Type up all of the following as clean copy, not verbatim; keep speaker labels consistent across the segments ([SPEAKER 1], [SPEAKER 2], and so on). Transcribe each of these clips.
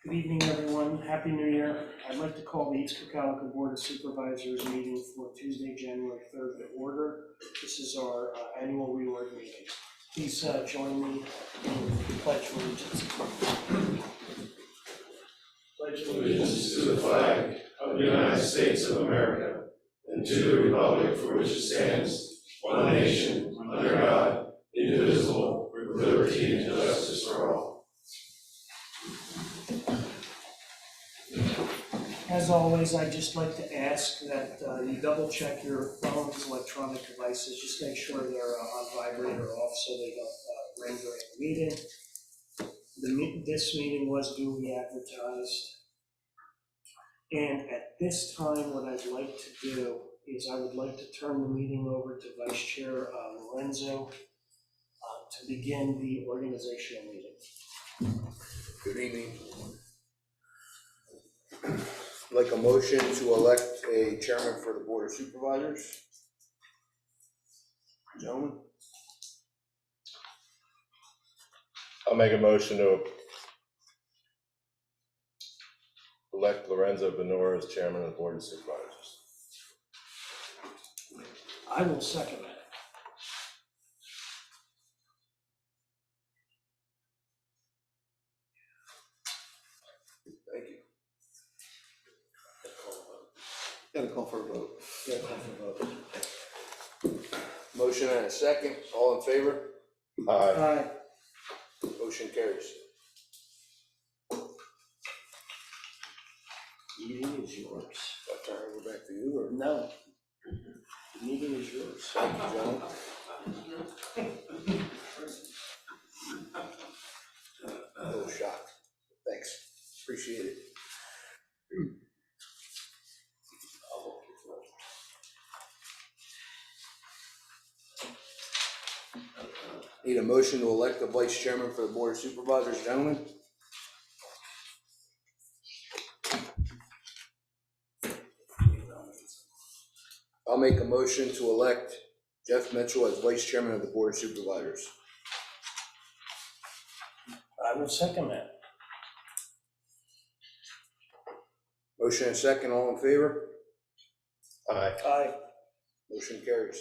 [SPEAKER 1] Good evening, everyone. Happy New Year. I'd like to call the East Cocalico Board of Supervisors meeting for Tuesday, January 3rd to order. This is our annual reorg meeting. Please join me in the Pledge of Allegiance.
[SPEAKER 2] Pledge allegiance to the flag of the United States of America and to the republic for which it stands, one nation, under God, indivisible, with liberty and justice for all.
[SPEAKER 1] As always, I'd just like to ask that you double check your phones, electronic devices, just make sure they're on vibrate or off so they don't ring during the meeting. This meeting was duly advertised. And at this time, what I'd like to do is I would like to turn the meeting over to Vice Chair Lorenzo to begin the organizational meeting.
[SPEAKER 3] Good evening. I'd like a motion to elect a chairman for the Board of Supervisors. Gentlemen?
[SPEAKER 4] I'll make a motion to elect Lorenzo Benora as chairman of the Board of Supervisors.
[SPEAKER 1] I will second that.
[SPEAKER 3] Thank you. Gotta call for a vote.
[SPEAKER 1] Yeah, call for vote.
[SPEAKER 3] Motion and a second. All in favor?
[SPEAKER 4] Aye.
[SPEAKER 1] Aye.
[SPEAKER 3] Motion carries.
[SPEAKER 1] Meeting is yours.
[SPEAKER 3] I'll turn it over back to you, or?
[SPEAKER 1] No. The meeting is yours.
[SPEAKER 3] Thank you, gentlemen. A little shocked. Thanks. Appreciate it. Need a motion to elect the vice chairman for the Board of Supervisors, gentlemen? I'll make a motion to elect Jeff Mitchell as vice chairman of the Board of Supervisors.
[SPEAKER 1] I will second that.
[SPEAKER 3] Motion and second, all in favor?
[SPEAKER 4] Aye.
[SPEAKER 1] Aye.
[SPEAKER 3] Motion carries.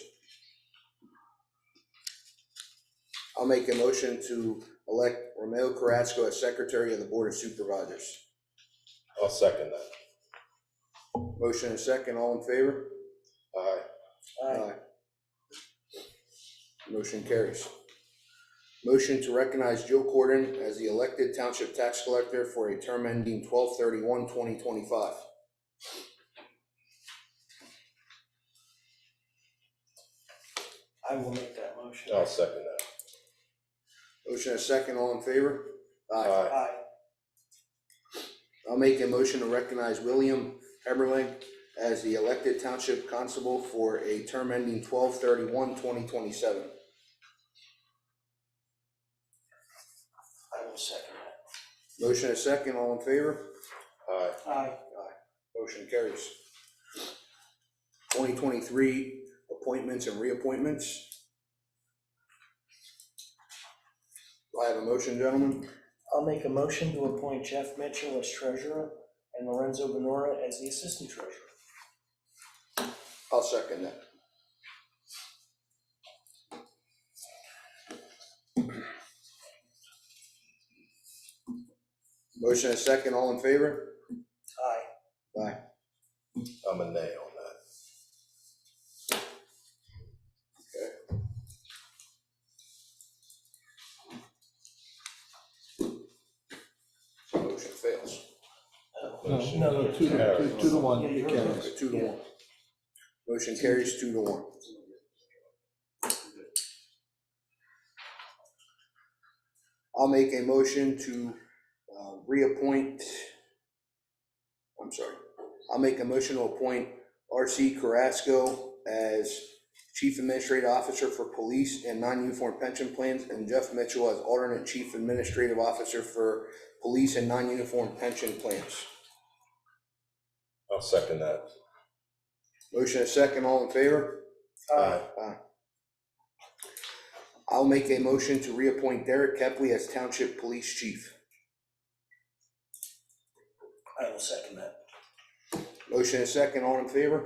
[SPEAKER 3] I'll make a motion to elect Romeo Carrasco as secretary of the Board of Supervisors.
[SPEAKER 4] I'll second that.
[SPEAKER 3] Motion and second, all in favor?
[SPEAKER 4] Aye.
[SPEAKER 1] Aye.
[SPEAKER 3] Motion carries. Motion to recognize Joe Corden as the elected township tax collector for a term ending 12/31/2025.
[SPEAKER 1] I will make that motion.
[SPEAKER 4] I'll second that.
[SPEAKER 3] Motion and second, all in favor?
[SPEAKER 4] Aye.
[SPEAKER 1] Aye.
[SPEAKER 3] I'll make a motion to recognize William Eberling as the elected township constable for a term ending 12/31/2027.
[SPEAKER 1] I will second that.
[SPEAKER 3] Motion and second, all in favor?
[SPEAKER 4] Aye.
[SPEAKER 1] Aye.
[SPEAKER 3] Motion carries. 2023 appointments and reappointments. Do I have a motion, gentlemen?
[SPEAKER 1] I'll make a motion to appoint Jeff Mitchell as treasurer and Lorenzo Benora as the assistant treasurer.
[SPEAKER 3] I'll second that. Motion and second, all in favor?
[SPEAKER 1] Aye.
[SPEAKER 3] Aye.
[SPEAKER 4] I'm a nay on that.
[SPEAKER 3] Okay. Motion fails.
[SPEAKER 4] Motion
[SPEAKER 5] No, two
[SPEAKER 4] carries.
[SPEAKER 5] to one.
[SPEAKER 1] Yeah, you're
[SPEAKER 5] Carries.
[SPEAKER 1] right.
[SPEAKER 3] 2-1. Motion carries 2-1. I'll make a motion to reappoint, I'll make a motion to appoint R.C. Carrasco as Chief Administrative Officer for Police and Non-Uniform Pension Plans, and Jeff Mitchell as Alternate Chief Administrative Officer for Police and Non-Uniform Pension Plans.
[SPEAKER 4] I'll second that.
[SPEAKER 3] Motion is second, all in favor?
[SPEAKER 4] Aye.
[SPEAKER 3] Aye. I'll make a motion to reappoint Derek Kepley as Township Police Chief.
[SPEAKER 1] I will second that.
[SPEAKER 3] Motion and second, all in favor?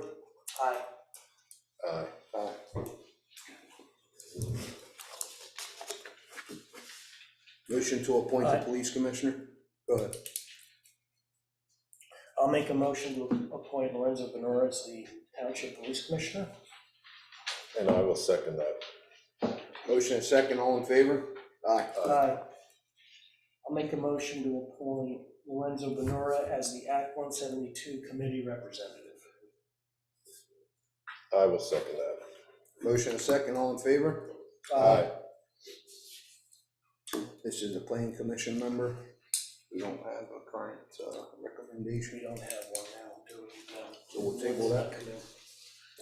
[SPEAKER 1] Aye.
[SPEAKER 4] Aye.
[SPEAKER 3] Aye. Motion to appoint the
[SPEAKER 1] Aye.
[SPEAKER 3] police commissioner? Go ahead.
[SPEAKER 1] I'll make a motion to appoint Lorenzo Benora as the Township Police Commissioner.
[SPEAKER 4] And I will second that.
[SPEAKER 3] Motion and second, all in favor? Aye.
[SPEAKER 1] Aye. I'll make a motion to appoint Lorenzo Benora as the Act 172 Committee Representative.
[SPEAKER 4] I will second that.
[SPEAKER 3] Motion and second, all in favor?
[SPEAKER 4] Aye.
[SPEAKER 3] This is a planning commission member. We don't have a current
[SPEAKER 1] We
[SPEAKER 3] recommendation,
[SPEAKER 1] don't have one now, do we? No.
[SPEAKER 3] so we'll table that.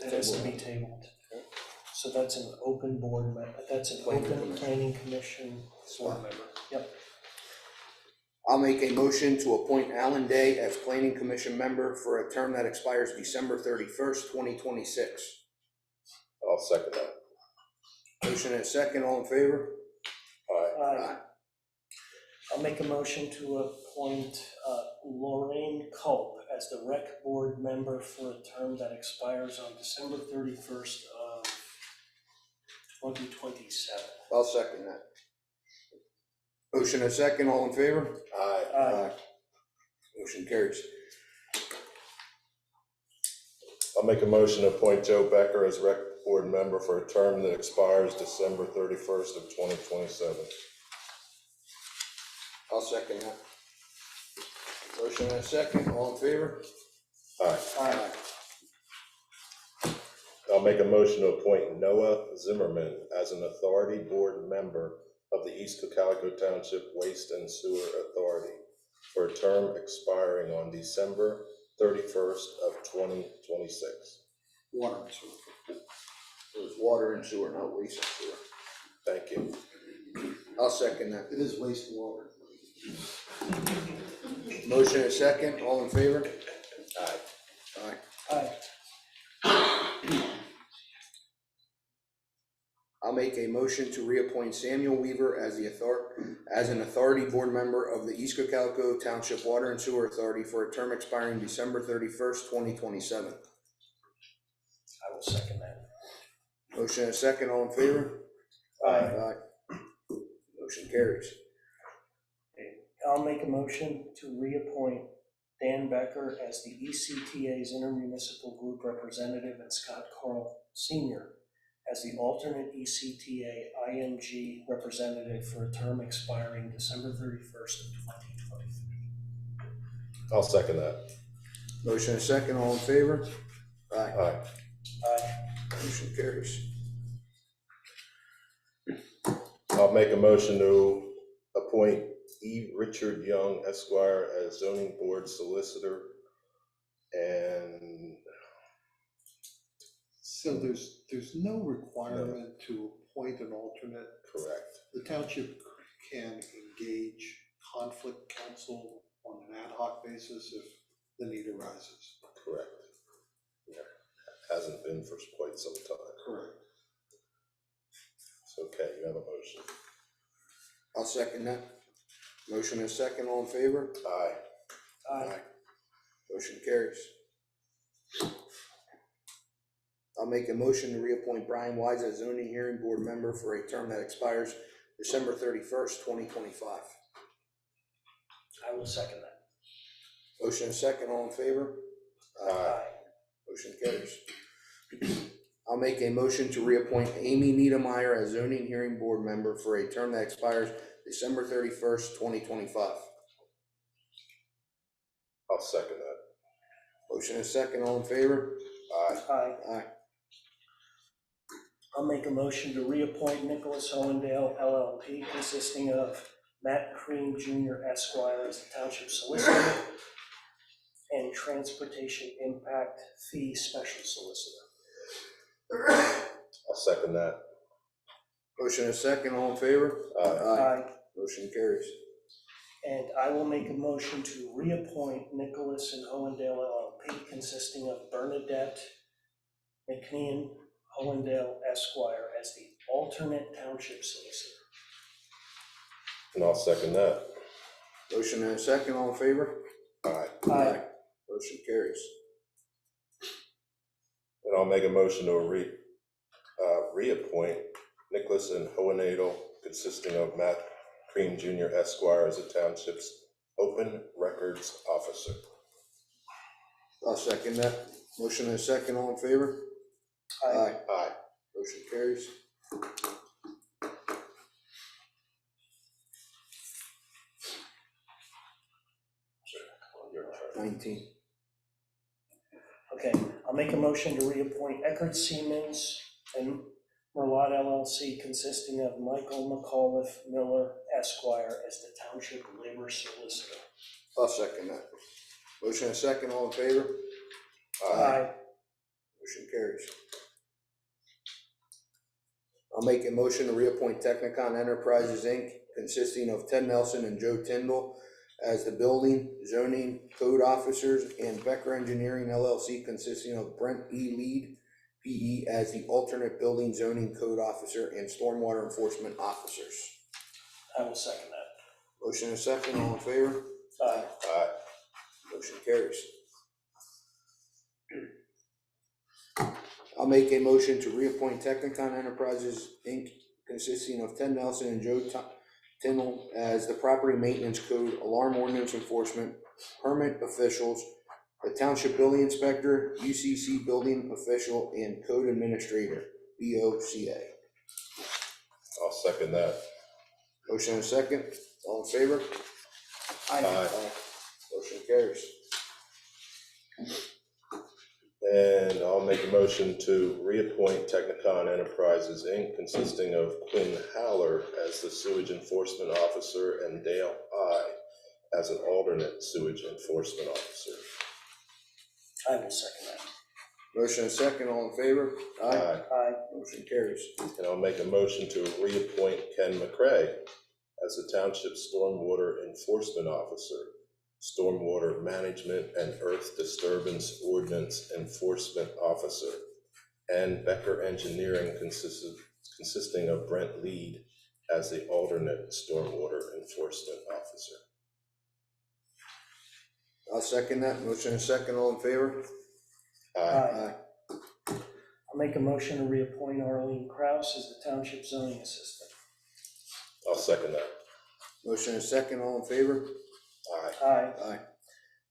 [SPEAKER 1] It has to be tabled. So that's an open board, that's an
[SPEAKER 3] Planning
[SPEAKER 1] open
[SPEAKER 3] commission.
[SPEAKER 1] planning commission board member. Yep.
[SPEAKER 3] I'll make a motion to appoint Alan Day as planning commission member for a term that expires December 31st, 2026.
[SPEAKER 4] I'll second that.
[SPEAKER 3] Motion and second, all in favor?
[SPEAKER 4] Aye.
[SPEAKER 1] Aye. I'll make a motion to appoint Lorraine Culp as the rec board member for a term that expires on December 31st of 2027.
[SPEAKER 3] I'll second that. Motion and second, all in favor?
[SPEAKER 4] Aye.
[SPEAKER 1] Aye.
[SPEAKER 3] Motion carries.
[SPEAKER 4] I'll make a motion to appoint Joe Becker as rec board member for a term that expires December 31st of 2027.
[SPEAKER 3] I'll second that. Motion and second, all in favor?
[SPEAKER 4] Aye.
[SPEAKER 1] Aye.
[SPEAKER 4] I'll make a motion to appoint Noah Zimmerman as an authority board member of the East Cocalico Township Waste and Sewer Authority for a term expiring on December 31st of 2026.
[SPEAKER 3] Water and sewer. It was water and sewer, not waste and sewer.
[SPEAKER 4] Thank you.
[SPEAKER 3] I'll second that.
[SPEAKER 5] It is wastewater.
[SPEAKER 3] Motion and second, all in favor?
[SPEAKER 4] Aye.
[SPEAKER 3] Aye.
[SPEAKER 1] Aye.
[SPEAKER 3] I'll make a motion to reappoint Samuel Weaver as an authority board member of the East Cocalico Township Water and Sewer Authority for a term expiring December 31st, 2027.
[SPEAKER 1] I will second that.
[SPEAKER 3] Motion and second, all in favor?
[SPEAKER 1] Aye.
[SPEAKER 3] Aye. Motion carries.
[SPEAKER 1] I'll make a motion to reappoint Dan Becker as the ECTA's intermunicipal group representative and Scott Carl Sr. as the alternate ECTA IMG representative for a term expiring December 31st of 2023.
[SPEAKER 4] I'll second that.
[SPEAKER 3] Motion and second, all in favor? Aye.
[SPEAKER 4] Aye.
[SPEAKER 1] Aye.
[SPEAKER 3] Motion carries.
[SPEAKER 4] I'll make a motion to appoint E. Richard Young Esquire as zoning board solicitor and
[SPEAKER 5] So there's no requirement to appoint an alternate.
[SPEAKER 4] correct.
[SPEAKER 5] The township can engage conflict counsel on an ad hoc basis if the need arises.
[SPEAKER 4] Correct. Yeah, hasn't been for quite some time.
[SPEAKER 5] Correct.
[SPEAKER 4] It's okay, you have a motion.
[SPEAKER 3] I'll second that. Motion and second, all in favor?
[SPEAKER 4] Aye.
[SPEAKER 1] Aye.
[SPEAKER 3] Motion carries. I'll make a motion to reappoint Brian Wise as zoning hearing board member for a term that expires December 31st, 2025.
[SPEAKER 1] I will second that.
[SPEAKER 3] Motion and second, all in favor?
[SPEAKER 4] Aye.
[SPEAKER 3] Motion carries. I'll make a motion to reappoint Amy Niedermeyer as zoning hearing board member for a term that expires December 31st, 2025.
[SPEAKER 4] I'll second that.
[SPEAKER 3] Motion and second, all in favor?
[SPEAKER 4] Aye.
[SPEAKER 1] Aye.
[SPEAKER 3] Aye.
[SPEAKER 1] I'll make a motion to reappoint Nicholas Hohendale LLP consisting of Matt Cream Jr. Esquire as the township solicitor and transportation impact fee special solicitor.
[SPEAKER 4] I'll second that.
[SPEAKER 3] Motion and second, all in favor?
[SPEAKER 4] Aye.
[SPEAKER 1] Aye.
[SPEAKER 3] Motion carries.
[SPEAKER 1] And I will make a motion to reappoint Nicholas and Hohendale LLP consisting of Bernadette McNean Hohendale Esquire as the alternate township solicitor.
[SPEAKER 4] And I'll second that.
[SPEAKER 3] Motion and a second, all in favor?
[SPEAKER 4] Aye.
[SPEAKER 1] Aye.
[SPEAKER 3] Motion carries.
[SPEAKER 4] And I'll make a motion to reappoint Nicholas and Hohenadel, consisting of Matt Cream Jr. Esquire, as the township's open records officer.
[SPEAKER 3] I'll second that. Motion and a second, all in favor?
[SPEAKER 1] Aye.
[SPEAKER 4] Aye.
[SPEAKER 3] Motion carries.
[SPEAKER 4] Your turn.
[SPEAKER 3] 19.
[SPEAKER 1] Okay, I'll make a motion to reappoint Eckert Siemens and Merlot LLC, consisting of Michael McAuliffe Miller Esquire, as the township labor solicitor.
[SPEAKER 3] I'll second that. Motion and a second, all in favor? Motion carries. I'll make a motion to reappoint Technicon Enterprises, Inc., consisting of Ted Nelson and Joe Tyndall, as the building, zoning, code officers, and Becker Engineering LLC, consisting of Brent E. Lead, PE, as the alternate building, zoning, code officer, and stormwater enforcement officers.
[SPEAKER 1] I will second that.
[SPEAKER 3] Motion and a second, all in favor?
[SPEAKER 1] Aye.
[SPEAKER 4] Aye.
[SPEAKER 3] Motion carries. I'll make a motion to reappoint Technicon Enterprises, Inc., consisting of Ted Nelson and Joe Tyndall, as the property maintenance code, alarm ordinance enforcement, permit officials, the township building inspector, UCC building official, and code administrator, BOCA.
[SPEAKER 4] I'll second that.
[SPEAKER 3] Motion and a second, all in favor?
[SPEAKER 4] Aye.
[SPEAKER 3] Motion carries.
[SPEAKER 4] And I'll make a motion to reappoint Technicon Enterprises, Inc., consisting of Quinn Haller as the sewage enforcement officer and Dale I as an alternate sewage enforcement officer.
[SPEAKER 1] I will second that.
[SPEAKER 3] Motion and a second, all in favor?
[SPEAKER 4] Aye.
[SPEAKER 1] Aye.
[SPEAKER 3] Motion carries.
[SPEAKER 4] And I'll make a motion to reappoint Ken McCray as the township stormwater enforcement officer, stormwater management and earth disturbance ordinance enforcement officer, and Becker Engineering, consisting of Brent Lead as the alternate stormwater enforcement officer.
[SPEAKER 3] I'll second that. Motion and a second, all in favor?
[SPEAKER 4] Aye.
[SPEAKER 1] I'll make a motion to reappoint Arlene Kraus as the township zoning assistant.
[SPEAKER 4] I'll second that.
[SPEAKER 3] Motion and a second, all in favor?
[SPEAKER 4] Aye.
[SPEAKER 1] Aye.
[SPEAKER 3] Aye.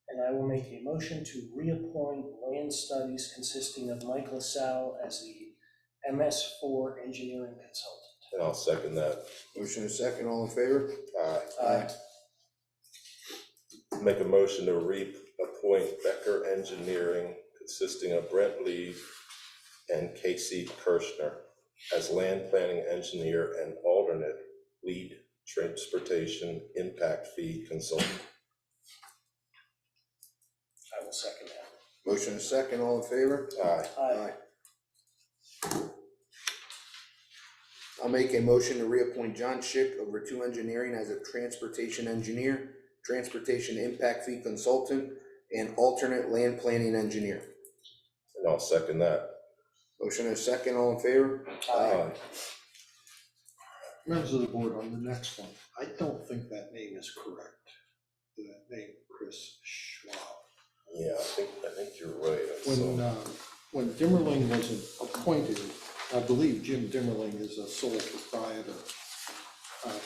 [SPEAKER 1] And I will make a motion to reappoint land studies, consisting of Mike LaSalle as the MS4 engineering consultant.
[SPEAKER 4] And I'll second that.
[SPEAKER 3] Motion and a second, all in favor?
[SPEAKER 4] Aye. Make a motion to reappoint Becker Engineering, consisting of Brent Lee and Casey Kirschner, as land planning engineer and alternate lead transportation impact fee consultant.
[SPEAKER 1] I will second that.
[SPEAKER 3] Motion and a second, all in favor?
[SPEAKER 4] Aye.
[SPEAKER 1] Aye.
[SPEAKER 3] I'll make a motion to reappoint John Schick of Ritu Engineering as a transportation engineer, transportation impact fee consultant, and alternate land planning engineer.
[SPEAKER 4] And I'll second that.
[SPEAKER 3] Motion and a second, all in favor?
[SPEAKER 4] Aye.
[SPEAKER 5] Members of the board, on the next one, I don't think that name is correct. The name Chris Schwab.
[SPEAKER 4] Yeah, I think you're right.
[SPEAKER 5] When Dimmerling was appointed, I believe Jim Dimmerling is a sole proprietor.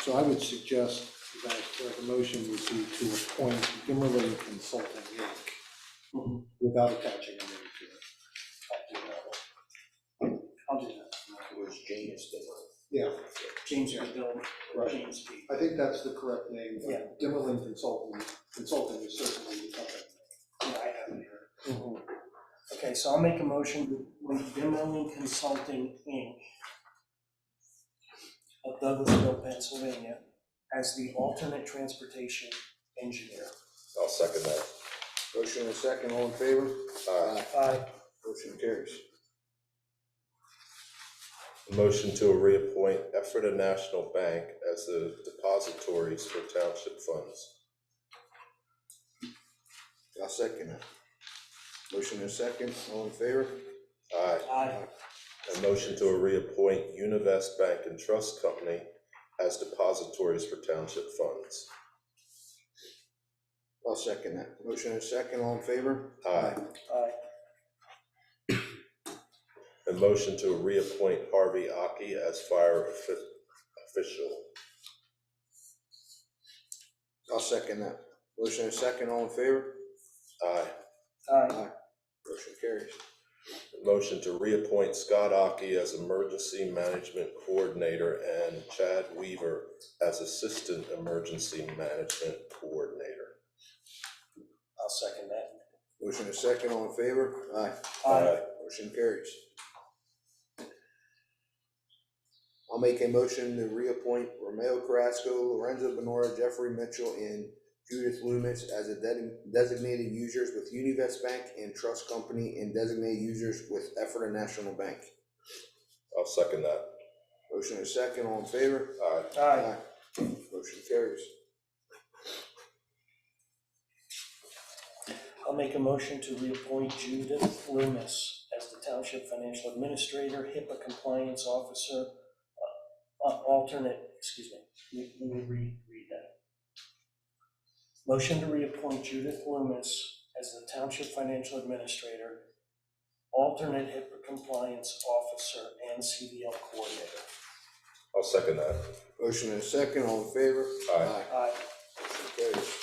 [SPEAKER 5] So I would suggest that the motion would be to appoint Dimmerling Consulting Inc. Without attaching a name to it.
[SPEAKER 1] I'll do that.
[SPEAKER 3] It was James Dillon.
[SPEAKER 5] Yeah,
[SPEAKER 1] James or Bill,
[SPEAKER 5] Right.
[SPEAKER 1] James P.
[SPEAKER 5] I think that's the correct name,
[SPEAKER 1] Yeah.
[SPEAKER 5] but Dimmerling Consulting is certainly the company.
[SPEAKER 1] Yeah, I have it here. Okay, so I'll make a motion with Dimmerling Consulting, Inc. of Douglasville, Pennsylvania, as the alternate transportation engineer.
[SPEAKER 4] I'll second that.
[SPEAKER 3] Motion and a second, all in favor?
[SPEAKER 4] Aye.
[SPEAKER 1] Aye.
[SPEAKER 3] Motion carries.
[SPEAKER 4] Motion to reappoint Ephrata National Bank as the depositories for township funds.
[SPEAKER 3] I'll second it. Motion and a second, all in favor?
[SPEAKER 4] Aye.
[SPEAKER 1] Aye.
[SPEAKER 4] A motion to reappoint Univest Bank and Trust Company as depositories for township funds.
[SPEAKER 3] I'll second that. Motion and a second, all in favor?
[SPEAKER 4] Aye.
[SPEAKER 1] Aye.
[SPEAKER 4] A motion to reappoint Harvey Aki as fire official.
[SPEAKER 3] I'll second that. Motion and a second, all in favor?
[SPEAKER 4] Aye.
[SPEAKER 1] Aye.
[SPEAKER 3] Motion carries.
[SPEAKER 4] A motion to reappoint Scott Aki as emergency management coordinator and Chad Weaver as assistant emergency management coordinator.
[SPEAKER 1] I'll second that.
[SPEAKER 3] Motion and a second, all in favor? Aye.
[SPEAKER 1] Aye.
[SPEAKER 3] Motion carries. I'll make a motion to reappoint Romeo Carrasco, Lorenzo Benora, Jeffrey Mitchell, and Judith Loomis as a designated users with Univest Bank and Trust Company and designated users with Ephrata National Bank.
[SPEAKER 4] I'll second that.
[SPEAKER 3] Motion and a second, all in favor?
[SPEAKER 4] Aye.
[SPEAKER 1] Aye.
[SPEAKER 3] Motion carries.
[SPEAKER 1] I'll make a motion to reappoint Judith Loomis as the Township Financial Administrator, HIPAA Compliance Officer, alternate, let me read that. Motion to reappoint Judith Loomis as the Township Financial Administrator, alternate HIPAA Compliance Officer, and CDL Coordinator.
[SPEAKER 4] I'll second that.
[SPEAKER 3] Motion and a second, all in favor?
[SPEAKER 4] Aye.
[SPEAKER 1] Aye.
[SPEAKER 3] Motion carries.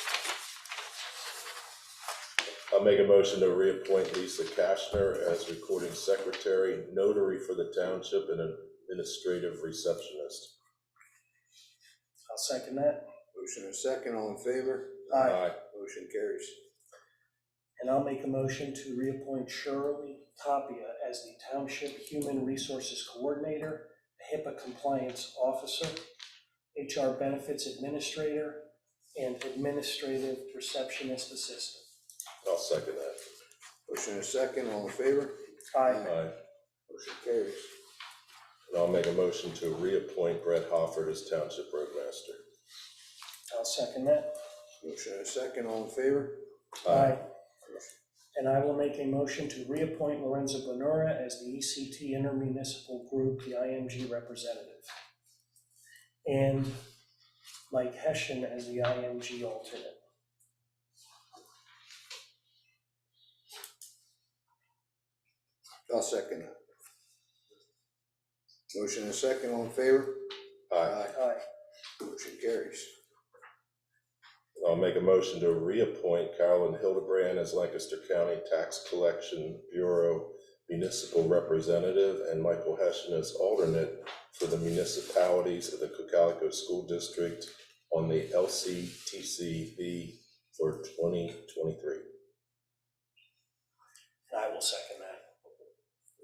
[SPEAKER 4] I'll make a motion to reappoint Lisa Kashner as recording secretary, notary for the township, and administrative receptionist.
[SPEAKER 1] I'll second that.
[SPEAKER 3] Motion and a second, all in favor?
[SPEAKER 1] Aye.
[SPEAKER 3] Motion carries.
[SPEAKER 1] And I'll make a motion to reappoint Shirley Tapia as the Township Human Resources Coordinator, HIPAA Compliance Officer, HR Benefits Administrator, and Administrative Receptionist Assistant.
[SPEAKER 4] I'll second that.
[SPEAKER 3] Motion and a second, all in favor?
[SPEAKER 1] Aye.
[SPEAKER 4] Aye.
[SPEAKER 3] Motion carries.
[SPEAKER 4] And I'll make a motion to reappoint Brett Hofford as township roadmaster.
[SPEAKER 1] I'll second that.
[SPEAKER 3] Motion and a second, all in favor?
[SPEAKER 1] Aye. And I will make a motion to reappoint Lorenzo Bonura as the ECT Intermunicipal Group, the IMG representative, and Mike Hessian as the IMG alternate.
[SPEAKER 3] I'll second that. Motion and a second, all in favor?
[SPEAKER 4] Aye.
[SPEAKER 1] Aye.
[SPEAKER 3] Motion carries.
[SPEAKER 4] And I'll make a motion to reappoint Carolyn Hildebrand as Lancaster County Tax Collection Bureau municipal representative and Michael Hessian as alternate for the municipalities of the Cocalico School District on the LCTCB for 2023.
[SPEAKER 1] And I will second that.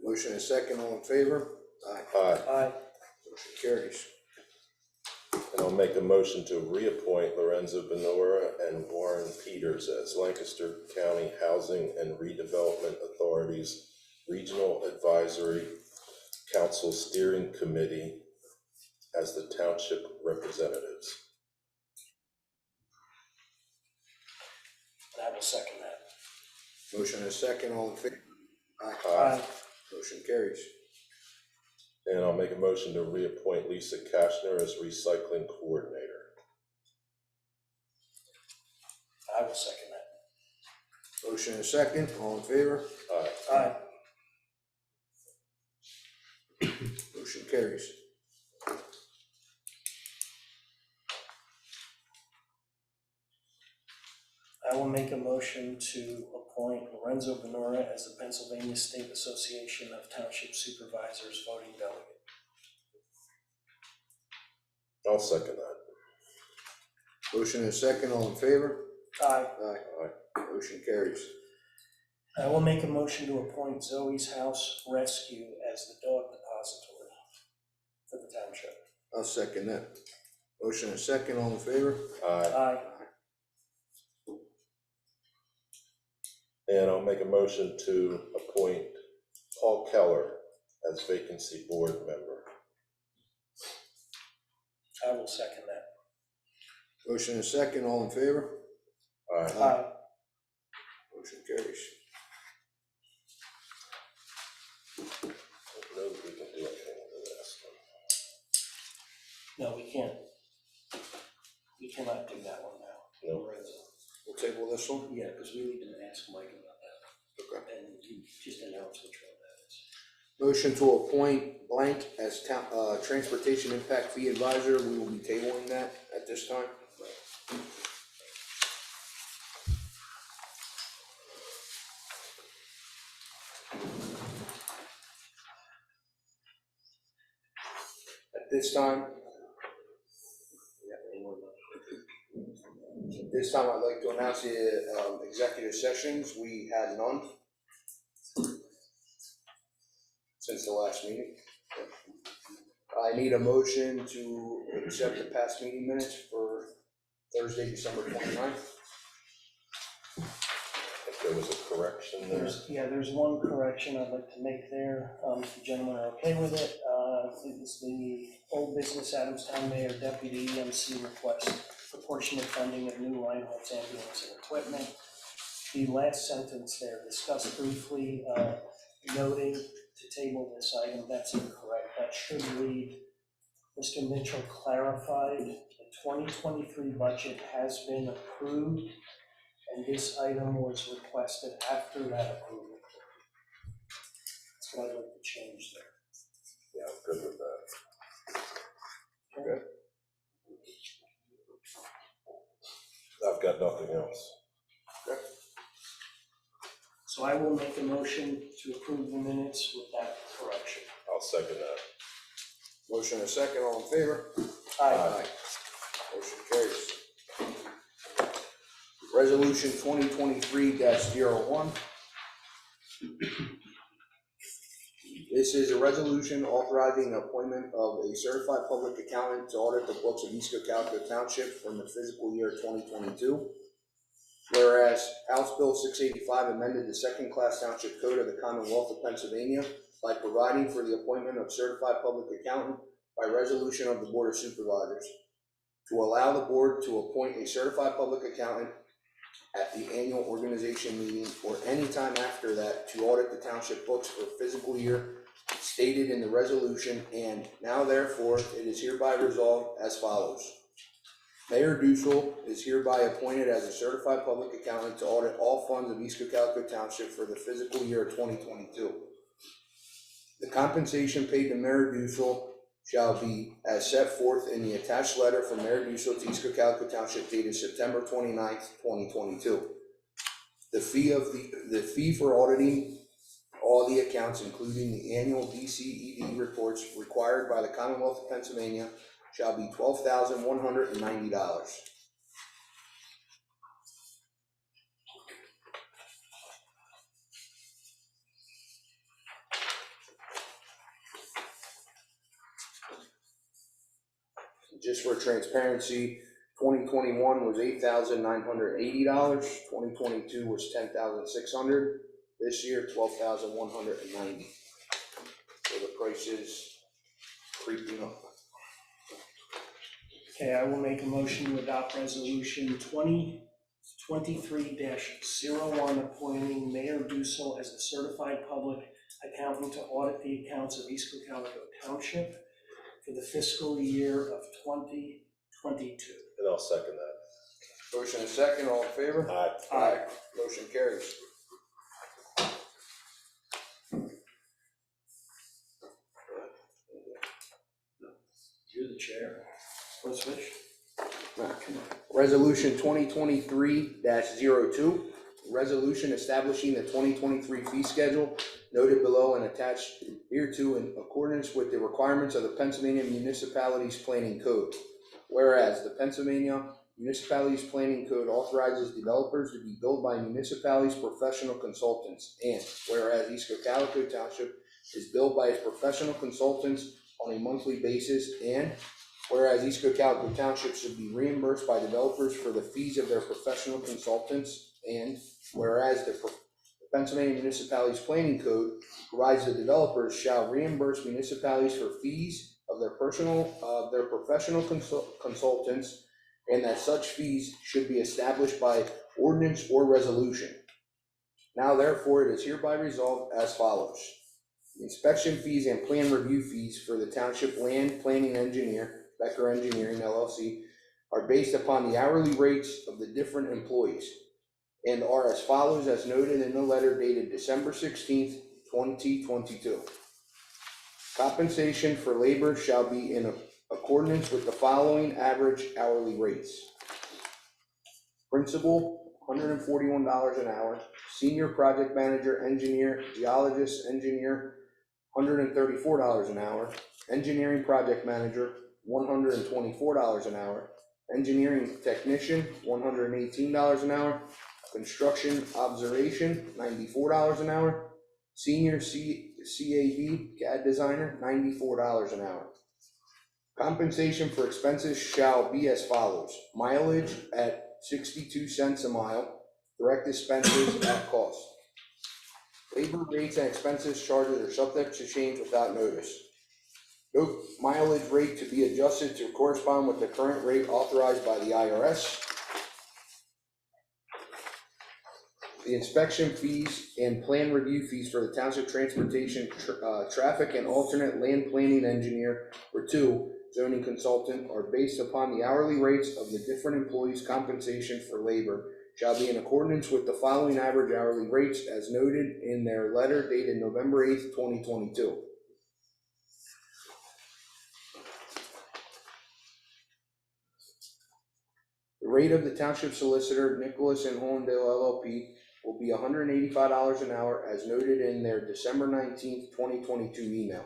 [SPEAKER 3] Motion and a second, all in favor? Aye.
[SPEAKER 4] Aye.
[SPEAKER 1] Aye.
[SPEAKER 3] Motion carries.
[SPEAKER 4] And I'll make a motion to reappoint Lorenzo Benora and Warren Peters as Lancaster County Housing and Redevelopment Authority's Regional Advisory Council Steering Committee as the township representatives.
[SPEAKER 1] And I will second that.
[SPEAKER 3] Motion and a second, all in favor? Aye.
[SPEAKER 1] Aye.
[SPEAKER 3] Motion carries.
[SPEAKER 4] And I'll make a motion to reappoint Lisa Kashner as recycling coordinator.
[SPEAKER 1] I will second that.
[SPEAKER 3] Motion and a second, all in favor?
[SPEAKER 4] Aye.
[SPEAKER 1] Aye.
[SPEAKER 3] Motion carries.
[SPEAKER 1] I will make a motion to appoint Lorenzo Benora as the Pennsylvania State Association of Township Supervisors voting delegate.
[SPEAKER 4] I'll second that.
[SPEAKER 3] Motion and a second, all in favor?
[SPEAKER 1] Aye.
[SPEAKER 3] Aye. Motion carries.
[SPEAKER 1] I will make a motion to appoint Zoe's House Rescue as the dog depository for the township.
[SPEAKER 3] I'll second that. Motion and a second, all in favor?
[SPEAKER 4] Aye.
[SPEAKER 1] Aye.
[SPEAKER 4] And I'll make a motion to appoint Paul Keller as vacancy board member.
[SPEAKER 1] I will second that.
[SPEAKER 3] Motion and a second, all in favor?
[SPEAKER 4] Aye.
[SPEAKER 1] Aye.
[SPEAKER 3] Motion carries.
[SPEAKER 4] No, we
[SPEAKER 1] No, we can't. We cannot do that one now.
[SPEAKER 4] No.
[SPEAKER 3] We'll table this one.
[SPEAKER 1] Yeah, because we need to ask Mike about that.
[SPEAKER 3] Okay.
[SPEAKER 1] And you just announce which one that is.
[SPEAKER 3] Motion to appoint blank as town, transportation impact fee advisor. We will be tabling that at this time. At this time, I'd like to announce the executive sessions. We had none since the last meeting. I need a motion to accept the past meeting minutes for Thursday, December 29th.
[SPEAKER 4] I think there was a correction there.
[SPEAKER 1] There's one correction I'd like to make there, if the gentlemen are okay with it. It's the old business Adams Town Mayor Deputy EMC request proportionate funding of new Reinhold's ambulance and equipment. The last sentence there, discussed briefly, noting to table this item, that's incorrect. That should read, Mr. Mitchell clarified, the 2023 budget has been approved, and this item was requested after that approval. That's what I'd like to change there.
[SPEAKER 4] Yeah, I'm good with that.
[SPEAKER 3] Okay.
[SPEAKER 4] I've got nothing else.
[SPEAKER 1] So I will make a motion to approve the minutes with that correction.
[SPEAKER 4] I'll second that.
[SPEAKER 3] Motion and a second, all in favor?
[SPEAKER 1] Aye.
[SPEAKER 3] Motion carries. Resolution 2023-01. This is a resolution authorizing the appointment of a certified public accountant to audit the books of East Cocalico Township from the fiscal year 2022. Whereas House Bill 685 amended the second-class township code of the Commonwealth of Pennsylvania by providing for the appointment of certified public accountant by resolution of the Board of Supervisors, to allow the board to appoint a certified public accountant at the annual organization meeting or any time after that to audit the township books for fiscal year stated in the resolution, and now therefore it is hereby resolved as follows. Mayor Dussel is hereby appointed as a certified public accountant to audit all funds of East Cocalico Township for the fiscal year 2022. The compensation paid to Mayor Dussel shall be as set forth in the attached letter from Mayor Dussel to East Cocalico Township dated September 29th, 2022. The fee for auditing all the accounts, including the annual DCED reports required by the Commonwealth of Pennsylvania, shall be $12,190. Just for transparency, 2021 was $8,980, 2022 was $10,600, this year $12,190. So the price is creeping up.
[SPEAKER 1] Okay, I will make a motion to adopt resolution 2023-01, appointing Mayor Dussel as a certified public accountant to audit the accounts of East Cocalico Township for the fiscal year of 2022.
[SPEAKER 4] And I'll second that.
[SPEAKER 3] Motion and second, all in favor?
[SPEAKER 4] Aye.
[SPEAKER 3] Aye. Motion carries.
[SPEAKER 1] You're the chair. Want to switch?
[SPEAKER 3] Resolution 2023-02, resolution establishing the 2023 fee schedule noted below and attached hereto in accordance with the requirements of the Pennsylvania Municipalities Planning Code. Whereas the Pennsylvania Municipalities Planning Code authorizes developers to be billed by municipalities' professional consultants, and whereas East Cocalico Township is billed by its professional consultants on a monthly basis, and whereas East Cocalico Township should be reimbursed by developers for the fees of their professional consultants, and whereas the Pennsylvania Municipalities Planning Code provides the developers shall reimburse municipalities for fees of their professional consultants, and that such fees should be established by ordinance or resolution. Now therefore it is hereby resolved as follows. Inspection fees and plan review fees for the township land planning engineer Becker Engineering LLC, are based upon the hourly rates of the different employees and are as follows as noted in the letter dated December 16th, 2022. Compensation for labor shall be in accordance with the following average hourly rates. Principal, $141 an hour. Senior project manager, engineer, geologist, engineer, $134 an hour. Engineering project manager, $124 an hour. Engineering technician, $118 an hour. Construction observation, $94 an hour. Senior CAD CAD designer, $94 an hour. Compensation for expenses shall be as follows: mileage at 62 cents a mile, direct expenses at cost. Labor rates and expenses charges are subject to change without notice. Note mileage rate to be adjusted to correspond with the current rate authorized by the IRS. The inspection fees and plan review fees for the Township Transportation Traffic and Alternate Land Planning Engineer or 2 zoning consultant are based upon the hourly rates of the different employees' compensation for labor shall be in accordance with the following average hourly rates as noted in their letter dated November 8th, 2022. The rate of the Township Solicitor, Nicholas and Hollandale LLP, will be $185 an hour as noted in their December 19th, 2022 email.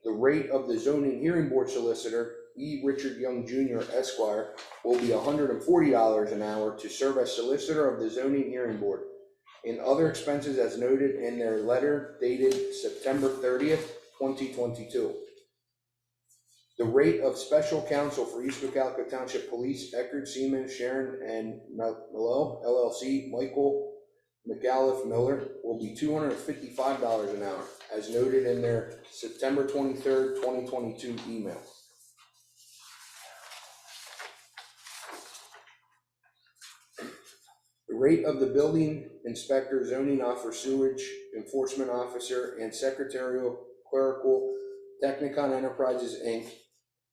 [SPEAKER 3] The rate of the Zoning Hearing Board Solicitor, E. Richard Young Jr. Esquire, will be $140 an hour to serve as Solicitor of the Zoning Hearing Board. In other expenses as noted in their letter dated September 30th, 2022. The rate of Special Counsel for East Cocalico Township Police, Eckerd, Seaman, Sharon, and Mello, LLC, Michael McAuliffe Miller, will be $255 an hour, as noted in their September 23rd, 2022 email. The rate of the Building Inspector, Zoning Officer, Sewage Enforcement Officer, and Secretarial Clerical Technicon Enterprises, Inc.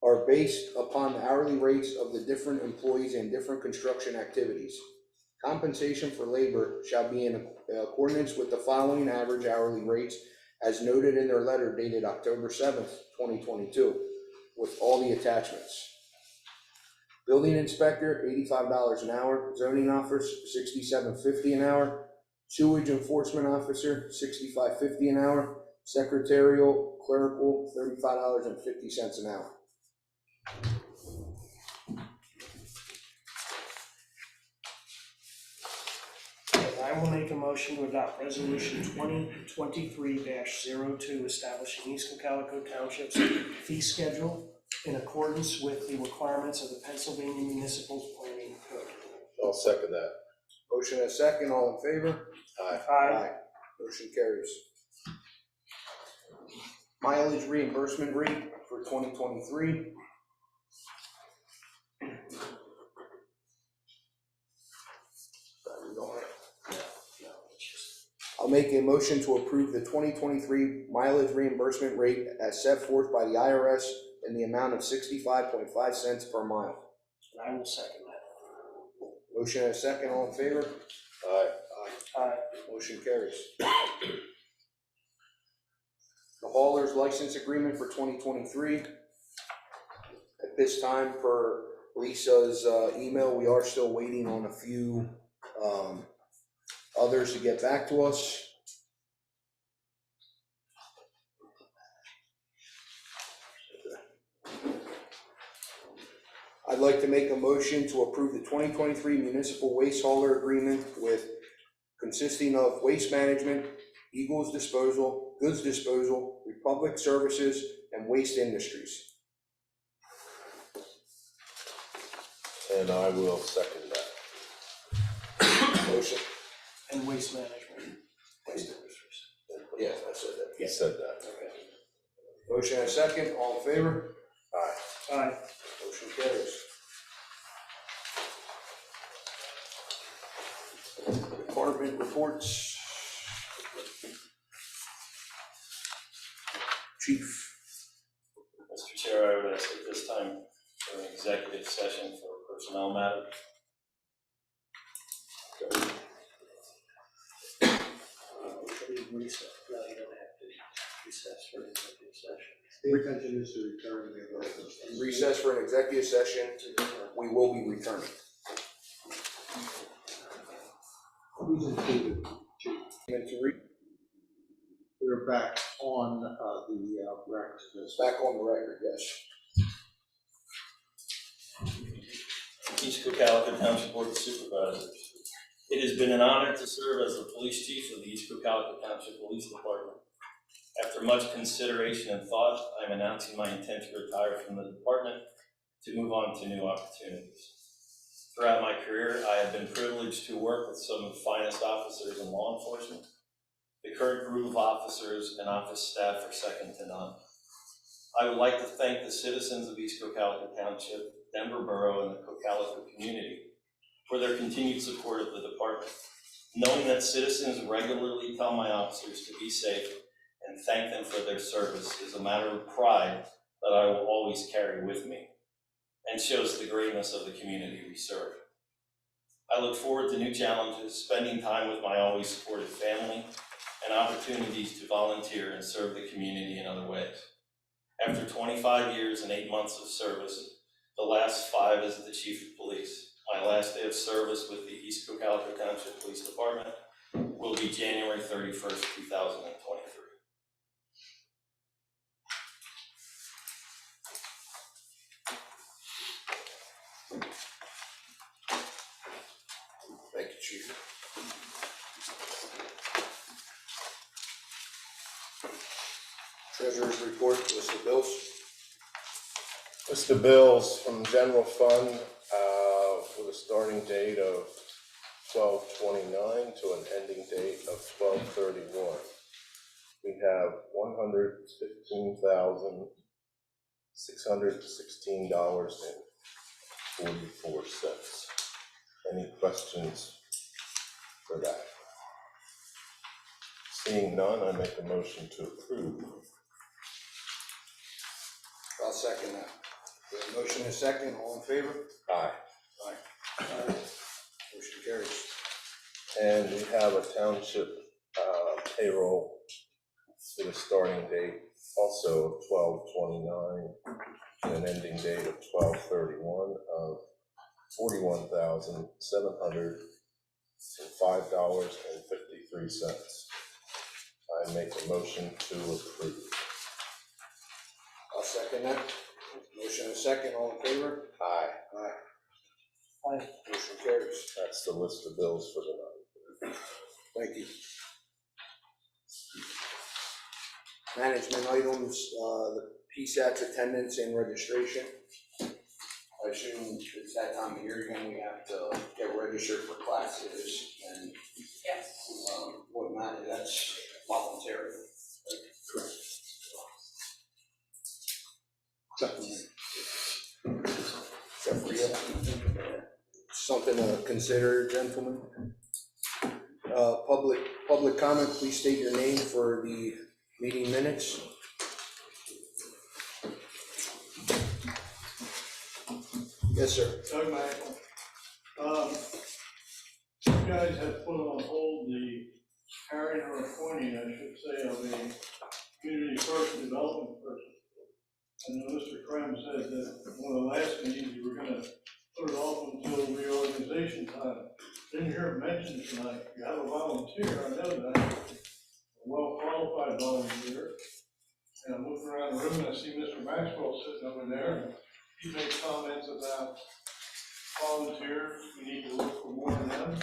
[SPEAKER 3] are based upon the hourly rates of the different employees and different construction activities. Compensation for labor shall be in accordance with the following average hourly rates as noted in their letter dated October 7th, 2022, with all the attachments. Building Inspector, $85 an hour. Zoning Officer, $67.50 an hour. Sewage Enforcement Officer, $65.50 an hour. Secretarial Clerical, $35.50 an hour.
[SPEAKER 1] I will make a motion to adopt resolution 2023-02 establishing East Cocalico Township's fee schedule in accordance with the requirements of the Pennsylvania Municipal Planning Code.
[SPEAKER 4] I'll second that.
[SPEAKER 3] Motion and a second, all in favor?
[SPEAKER 4] Aye.
[SPEAKER 3] Motion carries. Mileage reimbursement rate for 2023. I'll make a motion to approve the 2023 mileage reimbursement rate as set forth by the IRS in the amount of 65.5 cents per mile.
[SPEAKER 1] And I will second that.
[SPEAKER 3] Motion and a second, all in favor?
[SPEAKER 4] Aye.
[SPEAKER 1] Aye.
[SPEAKER 3] Motion carries. The hauler's license agreement for 2023. At this time, per Lisa's email, we are still waiting on a few others to get back to us. I'd like to make a motion to approve the 2023 municipal waste hauler agreement with consisting of Waste Management, Eagles Disposal, Goods Disposal, Republic Services, and Waste Industries.
[SPEAKER 4] And I will second that.
[SPEAKER 3] Motion.
[SPEAKER 1] And Waste Management. Waste Industries.
[SPEAKER 3] Yeah, I said that.
[SPEAKER 4] He said that.
[SPEAKER 3] Okay. Motion and a second, all in favor?
[SPEAKER 4] Aye.
[SPEAKER 1] Aye.
[SPEAKER 3] Motion carries. Department reports. Chief.
[SPEAKER 6] Mr. Chair, I would ask at this time executive session for a personnel matter.
[SPEAKER 1] Recess. No, you don't have to recess for an executive session.
[SPEAKER 5] The intention is to return to the other.
[SPEAKER 3] Recess for an executive session, we will be returning.
[SPEAKER 5] Who's included?
[SPEAKER 3] And
[SPEAKER 5] We're back on the record.
[SPEAKER 3] back on the record, yes.
[SPEAKER 6] East Cocalico Township Board of Supervisors. It has been an honor to serve as the police chief of the East Cocalico Township Police Department. After much consideration and thought, I am announcing my intent to retire from the department to move on to new opportunities. Throughout my career, I have been privileged to work with some of the finest officers in law enforcement. The current group of officers and office staff are second to none. I would like to thank the citizens of East Cocalico Township, Denver Borough, and the Cocalico community for their continued support of the department. Knowing that citizens regularly tell my officers to be safe and thank them for their service is a matter of pride that I will always carry with me and shows the greatness of the community we serve. I look forward to new challenges, spending time with my always supportive family, and opportunities to volunteer and serve the community in other ways. After 25 years and 8 months of service, the last 5 as the chief of police, my last day of service with the East Cocalico Township Police Department will be January 31st, 2023.
[SPEAKER 3] Thank you, Chief. Treasurer's report, list of bills.
[SPEAKER 4] List of bills from general fund with a starting date of 12/29 to an ending date of 12/31. We have $115,616.44. Any questions for that? Seeing none, I make a motion to approve.
[SPEAKER 3] I'll second that. We have a motion and a second, all in favor?
[SPEAKER 4] Aye.
[SPEAKER 3] Aye. Motion carries.
[SPEAKER 4] And we have a township payroll with a starting date also of 12/29 and an ending date of 12/31 of $41,705.53. I make a motion to approve.
[SPEAKER 3] I'll second that. Motion and a second, all in favor?
[SPEAKER 4] Aye.
[SPEAKER 3] Aye.
[SPEAKER 1] Aye.
[SPEAKER 3] Motion carries.
[SPEAKER 4] That's the list of bills for tonight.
[SPEAKER 3] Thank you. Management items, the PSAT's attendance and registration. I assume it's that time of year when we have to get registered for classes and whatnot, that's voluntary.
[SPEAKER 5] Correct. Second.
[SPEAKER 3] Except for you. Something to consider, gentlemen. Public comment, please state your name for the meeting minutes. Yes, sir.
[SPEAKER 7] Doug Michael. You guys have put on hold the hiring or appointing, I should say, of a community first development person. And Mr. Krem said that one of the last meetings, you were gonna put it off until reorganization time. Didn't hear it mentioned tonight. You have a volunteer, I know that, a well-qualified volunteer. And I'm looking around the room and I see Mr. Maxwell sitting over there, and he made comments about volunteers, we need to look for more of them.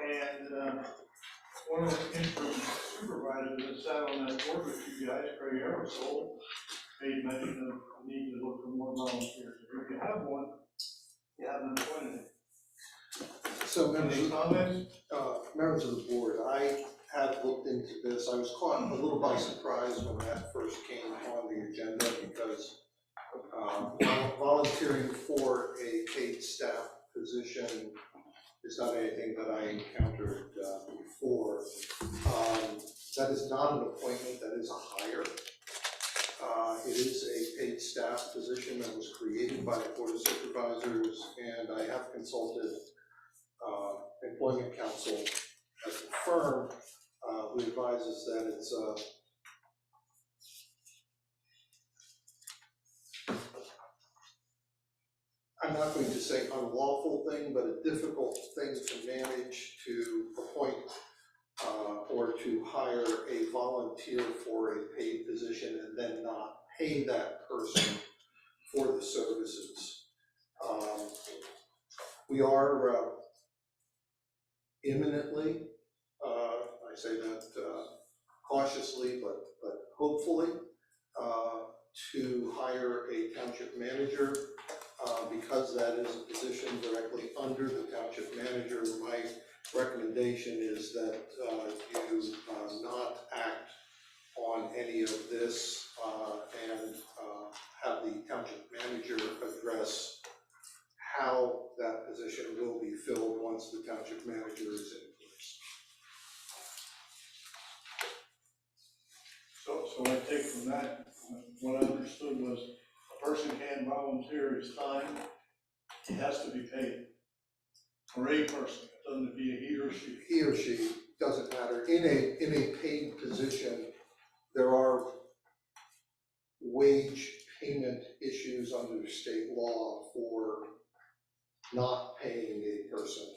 [SPEAKER 7] And one of the interim supervisors that sat on that board with you guys, Craig Eversole, made mention of the need to look for more volunteers. If you have one, you have an appointment.
[SPEAKER 5] So
[SPEAKER 7] Any comments?
[SPEAKER 5] members of the board, I have looked into this. I was caught a little by surprise when that first came on the agenda because volunteering for a paid staff position is not anything that I encountered before. That is not an appointment, that is a hire. It is a paid staff position that was created approved by the Board of Supervisors, and I have consulted employment counsel at the firm, who advises that it's I'm not going to say unlawful thing, but a difficult thing to manage to appoint or to hire a volunteer for a paid position and then not pay that person for the services. We are imminently, I say that cautiously, but hopefully, to hire a township manager. Because that is a position directly under the township manager, my recommendation is that you not act on any of this and have the township manager address how that position will be filled once the township manager is in place.
[SPEAKER 7] So I take from that, what I understood was a person can volunteer his time, he has to be paid. For a person, it doesn't be a he or she.
[SPEAKER 5] He or she, doesn't matter, in a paid position, there are wage payment issues under state law for not paying a person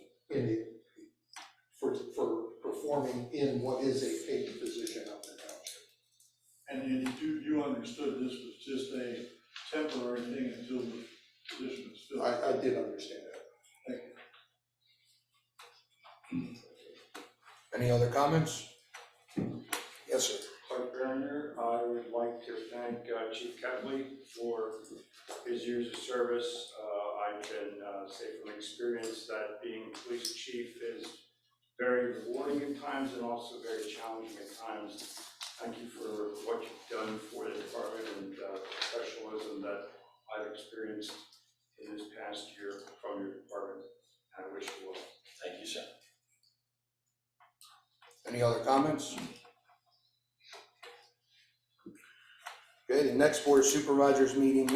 [SPEAKER 5] for performing in what is a paid position of the township.
[SPEAKER 7] And you understood this was just a temporary thing until the position is filled.
[SPEAKER 5] I did understand that.
[SPEAKER 7] Thank you.
[SPEAKER 3] Any other comments? Yes, sir.
[SPEAKER 8] Clark Garner, I would like to thank Chief Ketley for his years of service. I can say from experience that being police chief is very rewarding at times and also very challenging at times. Thank you for what you've done for the department and the professionalism that I've experienced in this past year from your department. I wish you well.
[SPEAKER 6] Thank you, sir.
[SPEAKER 3] Any other comments? Okay, the next Board of Supervisors meeting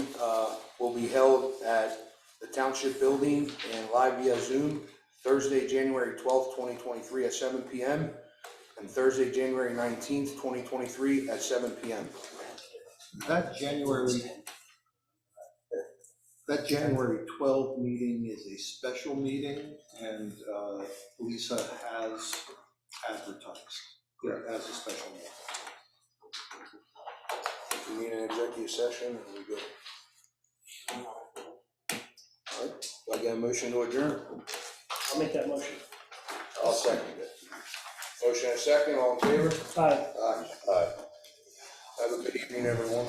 [SPEAKER 3] will be held at the Township Building and live via Zoom, Thursday, January 12th, 2023 at 7 p.m. and Thursday, January 19th, 2023 at 7 p.m.
[SPEAKER 5] That January 12 meeting is a special meeting, and Lisa has advertised it as a special meeting.
[SPEAKER 3] We need an executive session, and we good. All right, do I get a motion to adjourn?
[SPEAKER 1] I'll make that motion.
[SPEAKER 3] I'll second it. Motion and a second, all in favor?
[SPEAKER 1] Aye.
[SPEAKER 3] Aye. Aye. Have a good evening, everyone.